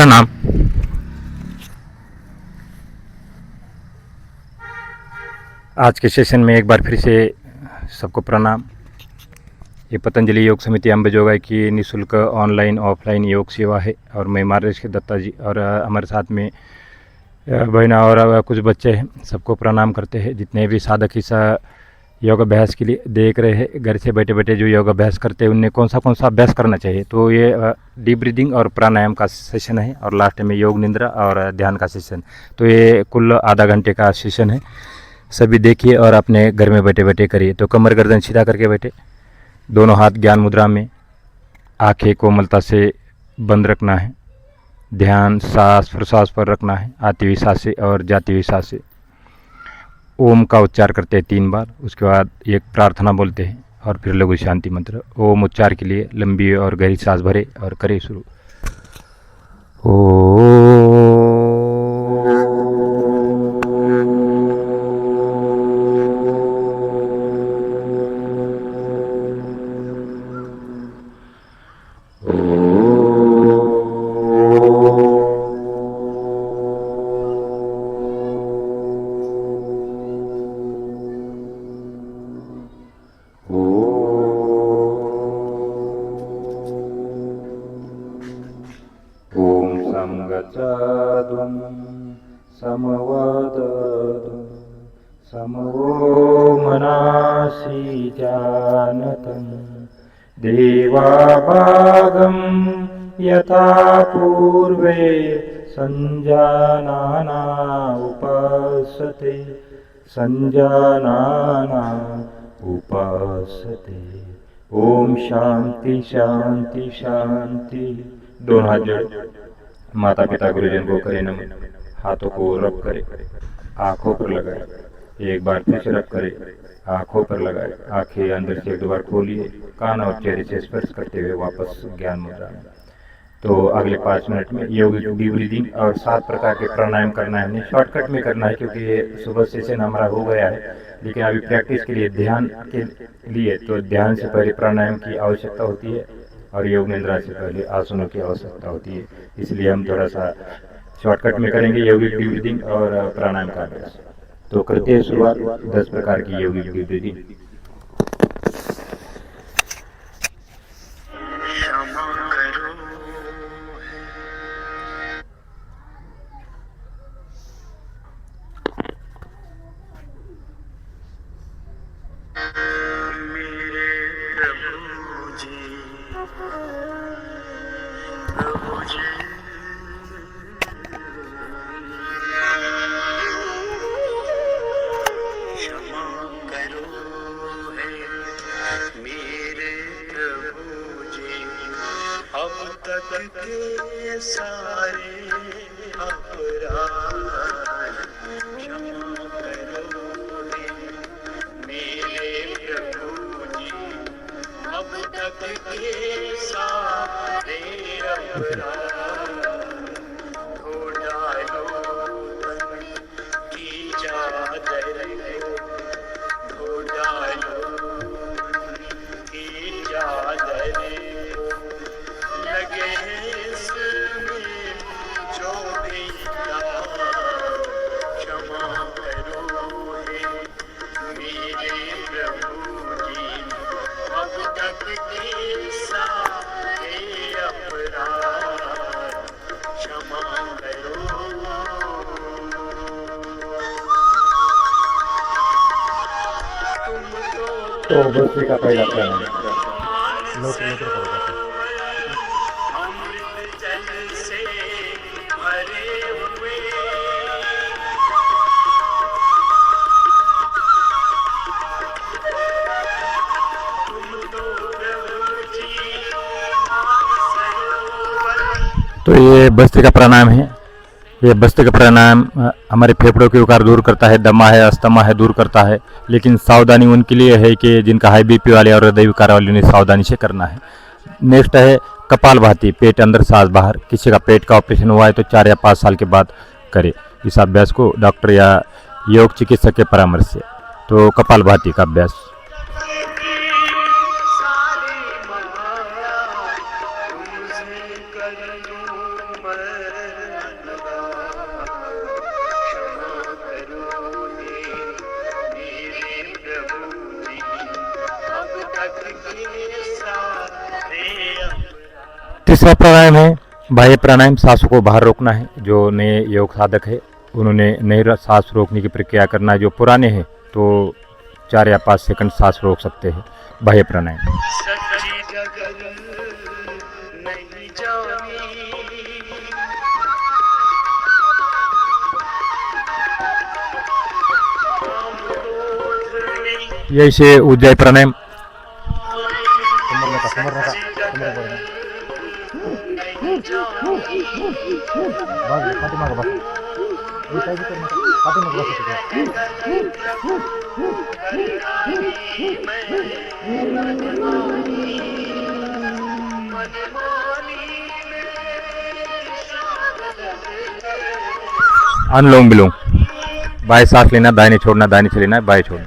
प्रणाम। आज के सेशन में एक बार फिर से सबको प्रणाम। ये पतंजलि योग समिति अंबेजोगाई की निःशुल्क ऑनलाइन ऑफलाइन योग सेवा है और मैं मार्गदर्शक दत्ता जी और हमारे साथ में बहना और कुछ बच्चे हैं। सबको प्रणाम करते हैं। जितने भी साधक इस योग अभ्यास के लिए देख रहे हैं, घर से बैठे बैठे जो योग अभ्यास करते हैं उन्हें कौन सा अभ्यास करना चाहिए, तो ये डीप ब्रीदिंग और प्राणायाम का सेशन है और लास्ट में योग निद्रा और ध्यान का सेशन। तो ये कुल आधा घंटे का सेशन है। सभी देखिए और अपने घर में बैठे बैठे करिए। तो कमर गर्दन सीधा करके बैठे, दोनों हाथ ज्ञान मुद्रा में, आंखें कोमलता से बंद रखना है, ध्यान सांस प्रश्वास पर रखना है, आती हुई सांसें और जाती हुई सांसें। ओम का उच्चार करते हैं 3 बार, उसके बाद एक प्रार्थना बोलते हैं और फिर लघु शांति मंत्र। ओम उच्चार के लिए लंबी और गहरी सांस भरे और करें शुरू। समगचाद्वं समवदतु समवो मनासि जानतं देवाभागं यथा पूर्वे संजानाना उपासते संजानाना उपासते। ओम शांति शांति शांति। दोनों हाथ जोड़े, माता पिता गुरुजन को करें नमन, हाथों को रब करें, आंखों पर लगाए, एक बार फिर से रब करें, आंखों पर लगाए, आंखें अंदर से 2 बार खोलिए, कान और चेहरे से स्पर्श करते हुए वापस ज्ञान मुद्रा में। तो अगले 5 मिनट में योगिक डीप ब्रीदिंग और 7 प्रकार के प्राणायाम करना है। हमने शॉर्टकट में करना है क्योंकि ये सुबह सेशन हमारा हो गया है, लेकिन अभी प्रैक्टिस के लिए ध्यान के लिए तो ध्यान से पहले प्राणायाम की आवश्यकता होती है और योग निद्रा से पहले आसनों की आवश्यकता होती है। इसलिए हम थोड़ा सा शॉर्टकट में करेंगे योगिक डीप ब्रीदिंग और प्राणायाम का अभ्यास। तो करते हैं शुरुआत 10 प्रकार की योगिक डीप ब्रीदिंग। के सारे अपराध क्षमा करोगे मेरे प्रभु जी। अब तक के सारे अपराध धो डालो तन की चादर, धो डालो की चादर। लगे इसमें जो भी क्षमा करो हे मेरे प्रभु जी। अब तक के सारे अपराध क्षमा करो। तो बच्चे का पहला प्राणायाम तो ये बस्ती का प्राणायाम है। ये बस्ती का प्राणायाम हमारे फेफड़ों के विकार दूर करता है, दमा है अस्थमा है दूर करता है, लेकिन सावधानी उनके लिए है कि जिनका हाई बीपी वाले और हृदय विकार वाले उन्हें सावधानी से करना है। नेक्स्ट है कपालभाति, पेट अंदर सांस बाहर। किसी का पेट का ऑपरेशन हुआ है तो 4 या 5 साल के बाद करे इस अभ्यास को डॉक्टर या योग चिकित्सक के परामर्श से। तो कपालभाति का अभ्यास। कर लूं मैं के सारे अपराध। तीसरा प्राणायाम है बाह्य प्राणायाम। सांसों को बाहर रोकना है। जो नए योग साधक है उन्होंने नई सांस रोकने की प्रक्रिया करना है। जो पुराने हैं तो 4 या 5 सेकंड सांस रोक सकते हैं। बाह्य प्राणायाम। सच्ची जगत नहीं जानी, काम क्रोध में यही से उज्जय प्राणायाम। सच्ची जगत नहीं अनुलोम विलोम। बाएं सांस लेना, दाहिने छोड़ना, दाहिने से लेना, बाएं छोड़ना।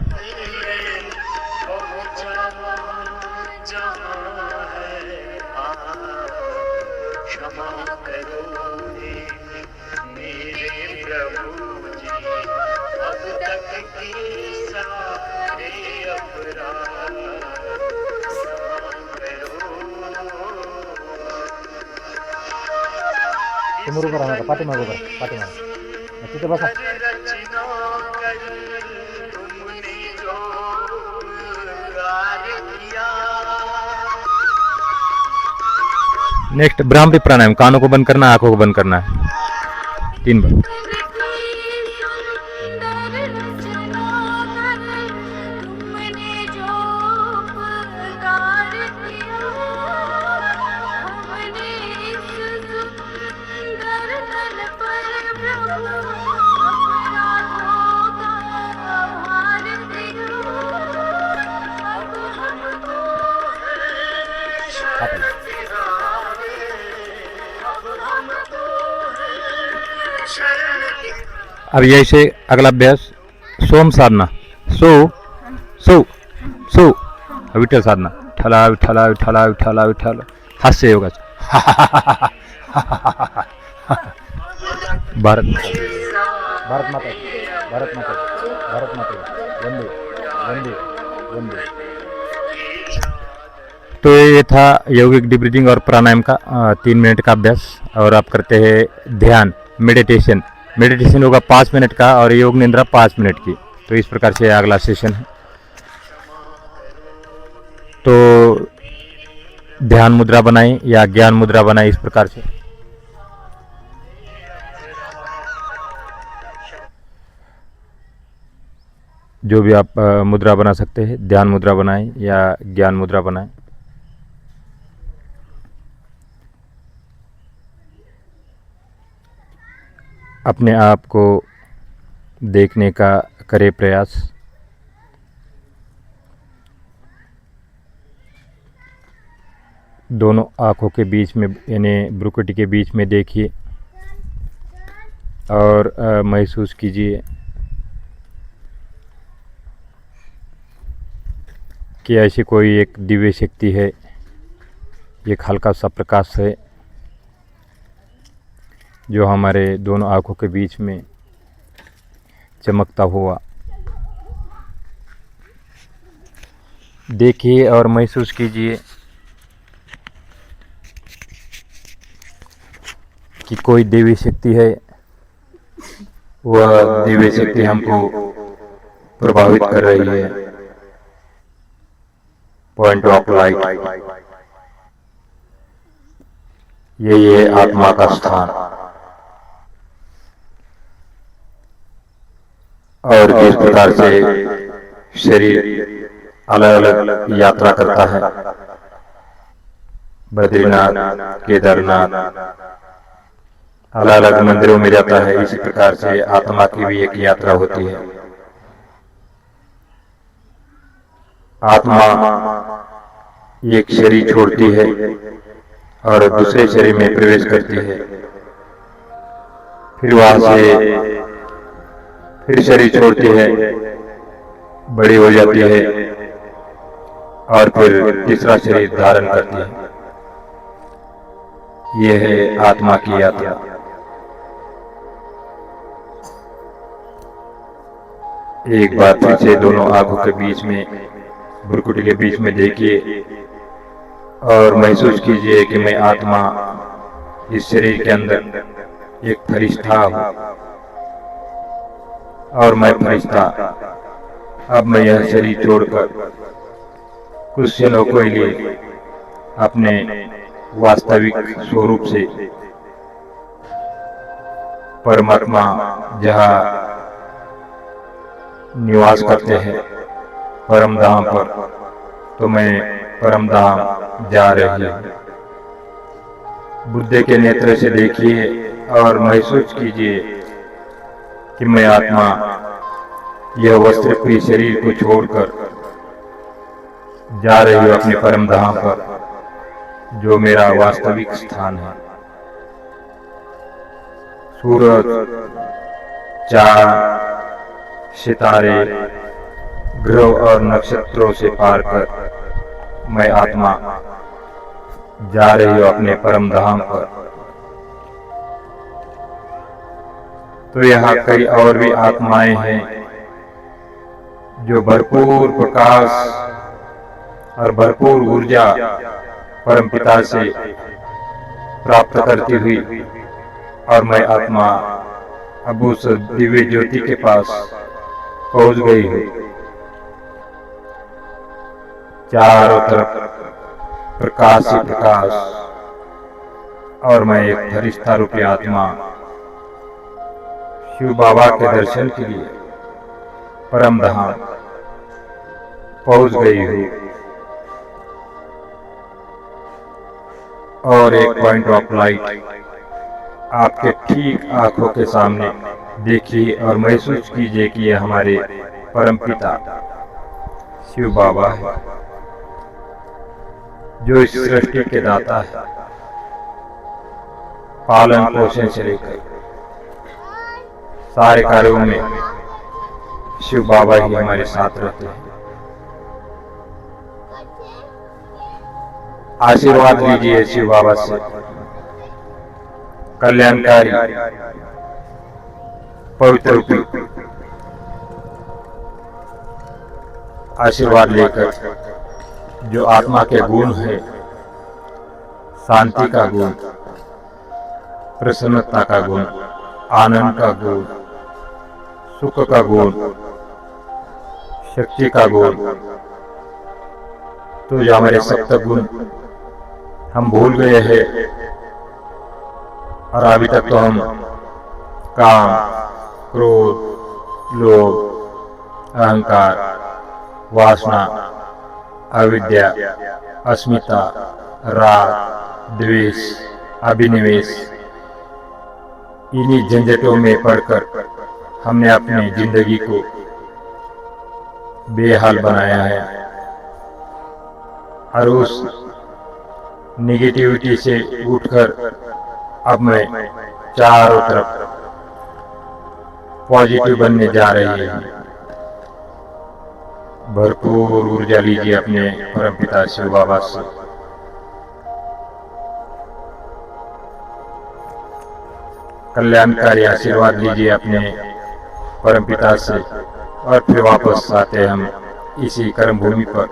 क्षमा करो मेरे प्रभु जी, अब तक के सारे अपराध क्षमा करो। समोर उभं राहा, पाठीमागं उभं राहा, पाठीमागं. तिथे बसा. रचना कर तुमने जो कार्य किया, नेक्स्ट ब्राह्मी प्राणायाम। कानों को बंद करना, आंखों को बंद करना है 3 बार। अब यही से अगला अभ्यास सोम साधना। सो सो सो विठ्ठल साधना। विठ्ठला विठ्ठला विठ्ठला विठ्ठला विठ्ठल। हास्य योगाचं। भारत भारत माता भारत माता भारत माता वंदे वंदे वंदे। तो ये था यौगिक डीप ब्रीदिंग और प्राणायाम का 3 मिनट का अभ्यास। और आप करते हैं ध्यान, मेडिटेशन। मेडिटेशन होगा 5 मिनट का और योग निद्रा 5 मिनट की। तो इस प्रकार से अगला सेशन है। तो ध्यान मुद्रा बनाएं या ज्ञान मुद्रा बनाएं इस प्रकार से। जो भी आप मुद्रा बना सकते हैं, ध्यान मुद्रा बनाएं या ज्ञान मुद्रा बनाएं। अपने आप को देखने का करें प्रयास। दोनों आँखों के बीच में यानी भ्रुकुटी के बीच में देखिए और महसूस कीजिए कि ऐसी कोई एक दिव्य शक्ति है, एक हल्का सा प्रकाश है जो हमारे दोनों आँखों के बीच में चमकता हुआ। देखिए और महसूस कीजिए कि कोई देवी शक्ति है। वह दिव्य शक्ति हमको प्रभावित कर रही है। पॉइंट ऑफ लाइट, यही है आत्मा का स्थान। और जिस प्रकार से शरीर अलग अलग यात्रा करता है, बद्रीनाथ, केदारनाथ, अलग अलग मंदिरों में जाता है, इसी प्रकार से आत्मा की भी एक यात्रा होती है। आत्मा एक शरीर छोड़ती है और दूसरे शरीर में प्रवेश करती है। फिर वहां से फिर शरीर छोड़ती है, बड़ी हो जाती है और फिर तीसरा शरीर धारण करती है। यह है आत्मा की यात्रा। एक बार फिर से दोनों आंखों के बीच में भ्रुकुटी के बीच में देखिए और महसूस कीजिए कि मैं आत्मा इस शरीर के अंदर एक फरिश्ता हूँ और मैं फरिश्ता अब मैं यह शरीर छोड़कर कुछ क्षणों के लिए अपने वास्तविक स्वरूप से परमात्मा जहाँ निवास करते हैं परम धाम पर, तो मैं परम धाम जा रही हूँ। बुद्ध के नेत्र से देखिए और महसूस कीजिए कि मैं आत्मा यह वस्त्र प्रिय शरीर को छोड़कर जा रही हूँ अपने परम धाम पर, जो मेरा वास्तविक स्थान है। सूरज, चांद, सितारे, ग्रह और नक्षत्रों से पार कर मैं आत्मा जा रही हूँ अपने परम धाम पर। तो यहाँ कई और भी आत्माएं हैं जो भरपूर प्रकाश और भरपूर ऊर्जा परमपिता से प्राप्त करती हुई, और मैं आत्मा अब उस दिव्य ज्योति के पास पहुंच गई हूँ। चारों तरफ प्रकाश ही प्रकाश, और मैं एक फरिश्ता रूपी आत्मा शिव बाबा के दर्शन के लिए परम धाम पहुंच गई हूँ। और एक पॉइंट ऑफ लाइट आपके ठीक आंखों के सामने देखिए और महसूस कीजिए कि यह हमारे परम पिता शिव बाबा है, जो इस सृष्टि के दाता है। पालन पोषण से लेकर सारे कार्यों में शिव बाबा ही हमारे साथ रहते हैं। आशीर्वाद लीजिए शिव बाबा से, कल्याणकारी पवित्र रूपी आशीर्वाद लेकर, जो आत्मा के गुण है, शांति का गुण, प्रसन्नता का गुण, आनंद का गुण, सुख का गुण, शक्ति का गुण, तो जो हमारे सप्त गुण हम भूल गए हैं, और अभी तक तो हम काम, क्रोध, लोभ, अहंकार, वासना, अविद्या, अस्मिता, राग, द्वेष, अभिनिवेश, इन्हीं झंझटों में पड़कर हमने अपनी जिंदगी को बेहाल बनाया है। और उस नेगेटिविटी से उठकर अब मैं चारों तरफ पॉजिटिव बनने जा रही है। भरपूर ऊर्जा लीजिए अपने परमपिता शिव बाबा से। कल्याणकारी आशीर्वाद लीजिए अपने परमपिता से, और फिर वापस आते हम इसी कर्म भूमि पर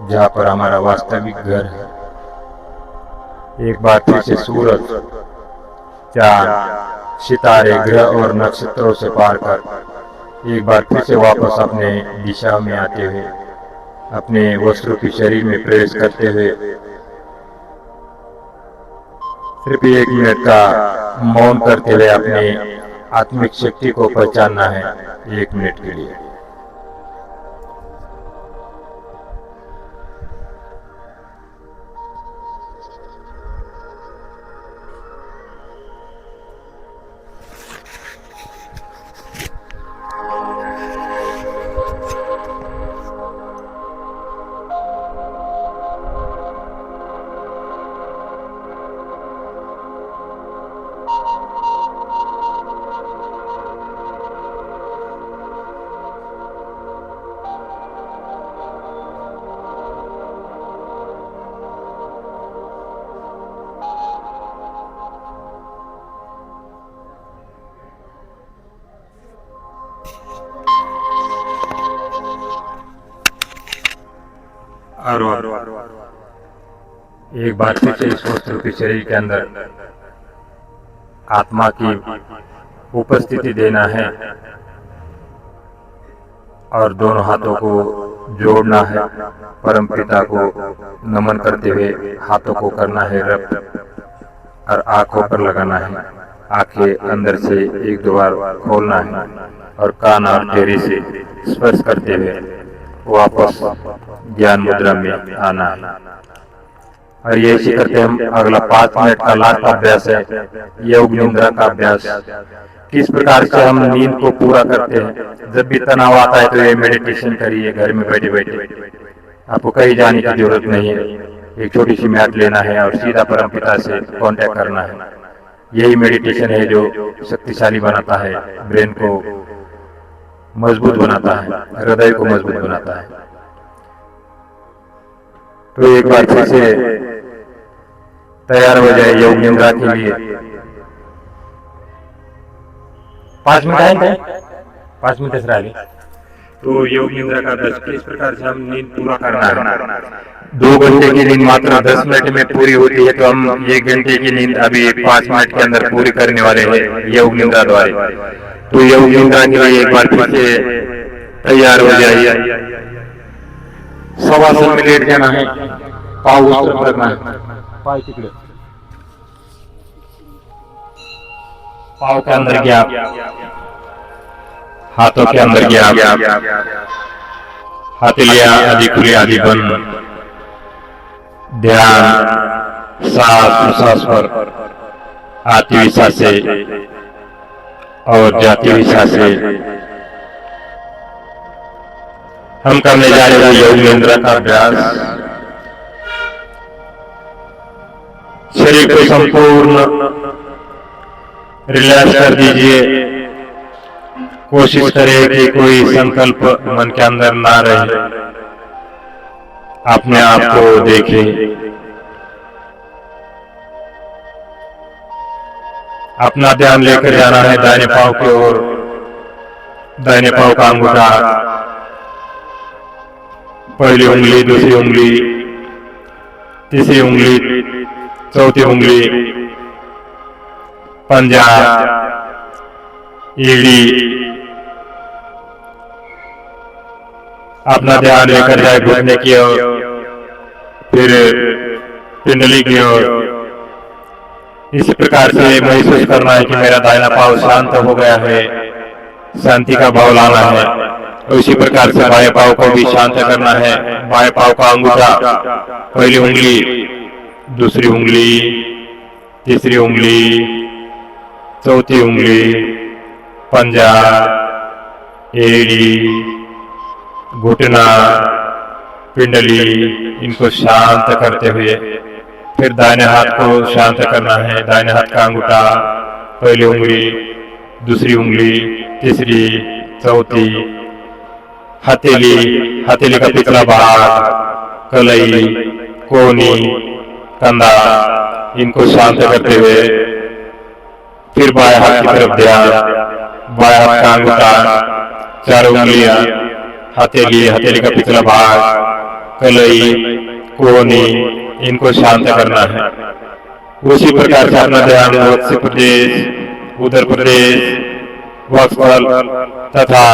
जहाँ पर हमारा वास्तविक घर है। एक बार फिर से सूरज, चांद, सितारे, ग्रह और नक्षत्रों से पार कर एक बार फिर से वापस अपने दिशा में आते हुए, अपने वस्त्रों के शरीर में प्रवेश करते हुए सिर्फ 1 मिनट का मौन करते हुए अपने आत्मिक शक्ति को पहचानना है 1 मिनट के लिए। और एक बार फिर से इस स्वस्थ रूपी शरीर के अंदर आत्मा की उपस्थिति देना है और दोनों हाथों को जोड़ना है, परम पिता को नमन करते हुए हाथों को करना है रब और आंखों पर लगाना है। आंखें अंदर से एक दो बार खोलना है और कान और चेहरे से स्पर्श करते हुए वापस ज्ञान मुद्रा में आना है। और ये इसी करते हम अगला 5 मिनट का लास्ट अभ्यास है योग निद्रा का अभ्यास। किस प्रकार से हम नींद को पूरा करते हैं। जब भी तनाव आता है तो ये मेडिटेशन करिए घर में बैठे बैठे, आपको कहीं जाने की जरूरत नहीं है। एक छोटी सी मैट लेना है और सीधा परम पिता से कांटेक्ट करना है। यही मेडिटेशन है जो शक्तिशाली बनाता है, ब्रेन को मजबूत बनाता है, हृदय को मजबूत बनाता है। तो एक बार फिर से तैयार हो जाए योग निद्रा के लिए। 5 मिनट आएंगे, 5 मिनट से आगे। तो योग निद्रा का 10 किस प्रकार से हम नींद पूरा करना है। 2 घंटे की नींद मात्र 10 मिनट में पूरी होती है, तो हम 1 घंटे की नींद अभी 5 मिनट के अंदर पूरी करने वाले हैं योग निद्रा द्वारा। तो योग निद्रा के लिए एक बार फिर से तैयार हो जाइए। शवासन में लेट जाना है, पाँव उस तरफ रखना है, पाँव तिकड़े, पाँव के अंदर गैप, हाथों के अंदर गैप, हथेलियां आदि खुली आदि बंद। ध्यान सांस प्रश्वास पर, आती हुई सांसें और जाती हुई सांसें। हम करने जा रहे हैं योग निद्रा का अभ्यास। शरीर को संपूर्ण रिलैक्स कर दीजिए। कोशिश करें कि कोई संकल्प मन के अंदर ना रहे, अपने आप को देखें, अपना ध्यान लेकर जाना है दाहिने पांव की ओर। दाहिने पांव का अंगूठा, पहली उंगली, दूसरी उंगली, तीसरी उंगली, चौथी उंगली, पंजा, एड़ी। अपना ध्यान लेकर जाए घुटने की ओर, फिर पिंडली की ओर। इसी प्रकार से महसूस करना है कि मेरा दाहिना पांव शांत हो गया है, शांति का भाव लाना है। उसी प्रकार से बाएं पांव को भी शांत करना है। बाएं पांव का अंगूठा, पहली उंगली, दूसरी उंगली, तीसरी उंगली, चौथी उंगली, पंजा, एड़ी, घुटना, पिंडली, इनको शांत करते हुए फिर दाहिने हाथ को शांत करना है। दाहिने हाथ का अंगूठा, पहली उंगली, दूसरी उंगली, तीसरी, चौथी, हथेली, हथेली का पिछला भाग, कलाई, कोहनी, कंधा, इनको शांत करते हुए फिर बाएं हाथ की तरफ ध्यान। बाएं हाथ का अंगूठा, 4 उंगलियां, हथेली, हथेली का पिछला भाग, कलाई, कोहनी, इनको शांत करना है। उसी प्रकार से अपना ध्यान मध्य प्रदेश, उत्तर प्रदेश, वक्षस्थल तथा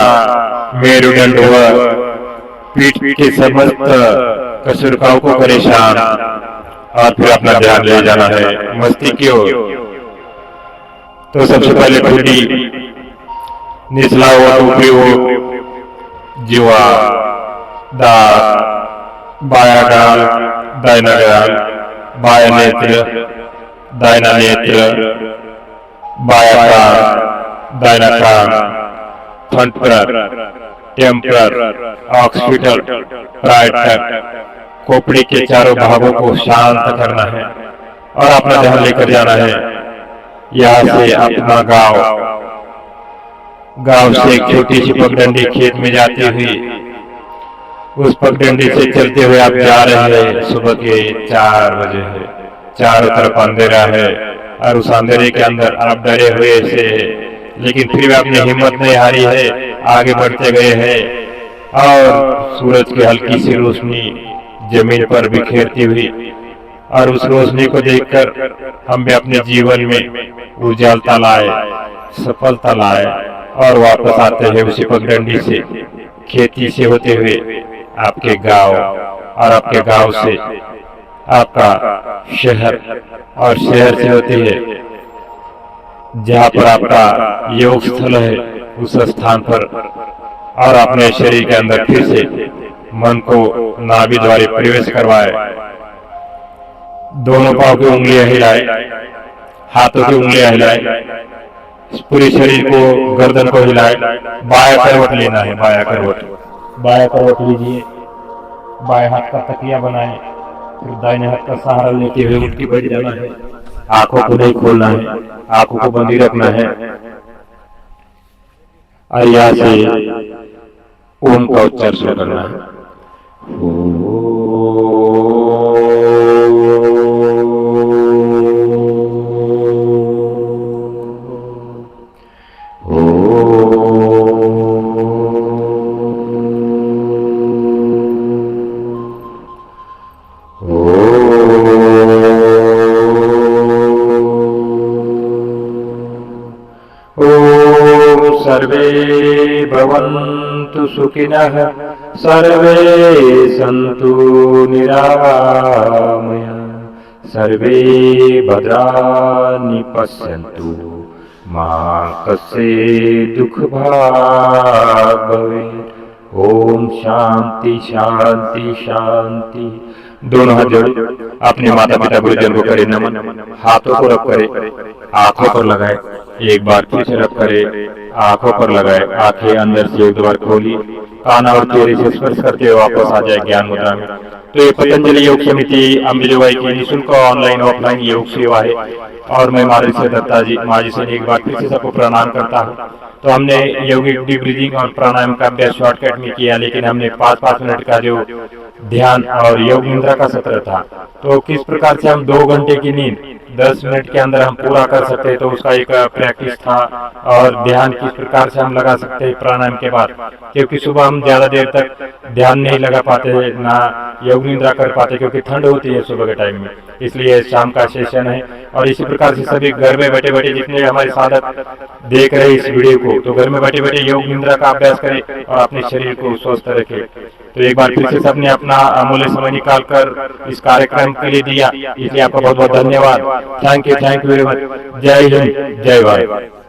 मेरुदंड व पीठ के समस्त कशुरकाओं को परेशान, और फिर अपना ध्यान ले जाना है मस्तिष्क की ओर। तो सबसे पहले ठोड़ी, निचला हुआ ऊपरी हो, जीवा, दांत, बायां गाल, दाहिना गाल, बायां नेत्र, दाहिना नेत्र, बायां कान, दाहिना कान, फ्रंट, टेम्परर, ऑक्सीपिटल, राइट, खोपड़ी के चारों भागों को शांत करना है और अपना ध्यान लेकर जाना है यहाँ से अपना गांव से एक छोटी सी पगडंडी खेत में जाती हुई, उस पगडंडी से चलते हुए आप जा रहे हैं। सुबह के 4 बजे है, चारों तरफ अंधेरा है और उस अंधेरे के अंदर आप डरे हुए से, लेकिन फिर भी आपने हिम्मत नहीं हारी है, आगे बढ़ते गए हैं और सूरज की हल्की सी रोशनी जमीन पर बिखेरती हुई, और उस रोशनी को देखकर हम भी अपने जीवन में उजालता लाए, सफलता लाए और वापस आते हैं उसी पगडंडी से, खेती से होते हुए आपके गांव, और आपके गांव से आपका शहर, और शहर से होते हुए जहाँ पर आपका योग स्थल है उस स्थान पर, और अपने शरीर के अंदर फिर से मन को नाभि द्वारा प्रवेश करवाए। दोनों पांव की उंगलियां हिलाए, हाथों की उंगलियां हिलाए, पूरे शरीर को, गर्दन को हिलाए। बाया करवट लेना है, बाया करवट लीजिए। बाएं हाथ का तकिया बनाए, फिर दाहिने हाथ का सहारा लेते हुए उठ के बैठ जाना है। आंखों को नहीं खोलना है, आंखों को बंद ही रखना है। और यहाँ से ओम का उच्चारण शुरू करना है। सर्वे भवन्तु सुखिनः, सर्वे सन्तु निरामया, सर्वे भद्राणि पश्यन्तु, मा कश्चित् दुःखभाग् भवेत्। ओम शांति शांति शांति। दोनों हाथ जोड़े, अपने माता पिता गुरुजन को करे नमन, हाथों को रब करे, आंखों पर लगाए, एक बार फिर से रब करे, आंखों पर लगाए, आंखें अंदर से एक दो बार खोली, काना और चेहरे से स्पर्श करते हुए वापस आ जाए ज्ञान मुद्रा में। तो ये पतंजलि योग समिति अंबेजोगाई की निःशुल्क ऑनलाइन ऑफलाइन योग सेवा है, और मैं महर्षि दत्ता जी माँ जी से एक बार फिर से सबको प्रणाम करता हूँ। तो हमने योगिक डीप ब्रीदिंग और प्राणायाम का अभ्यास शॉर्टकट में किया, लेकिन हमने 5-5 मिनट का जो ध्यान और योग निद्रा का सत्र था, तो किस प्रकार से हम 2 घंटे की नींद 10 मिनट के अंदर हम पूरा कर सकते हैं, तो उसका एक प्रैक्टिस था। और ध्यान किस प्रकार से हम लगा सकते हैं प्राणायाम के बाद, क्योंकि सुबह हम ज्यादा देर तक ध्यान नहीं लगा पाते, ना योग निद्रा कर पाते, क्योंकि ठंड होती है सुबह के टाइम में, इसलिए शाम का सेशन है। और इसी प्रकार से सभी घर में बैठे बैठे जितने हमारे साधक देख रहे हैं इस वीडियो को, तो घर में बैठे बैठे योग निद्रा का अभ्यास करें और अपने शरीर को स्वस्थ रखें। तो एक बार फिर से सबने अपना अमूल्य समय निकाल कर इस कार्यक्रम के लिए दिया, इसलिए आपका बहुत बहुत धन्यवाद। Thank you very much. जय हिंद, जय भारत।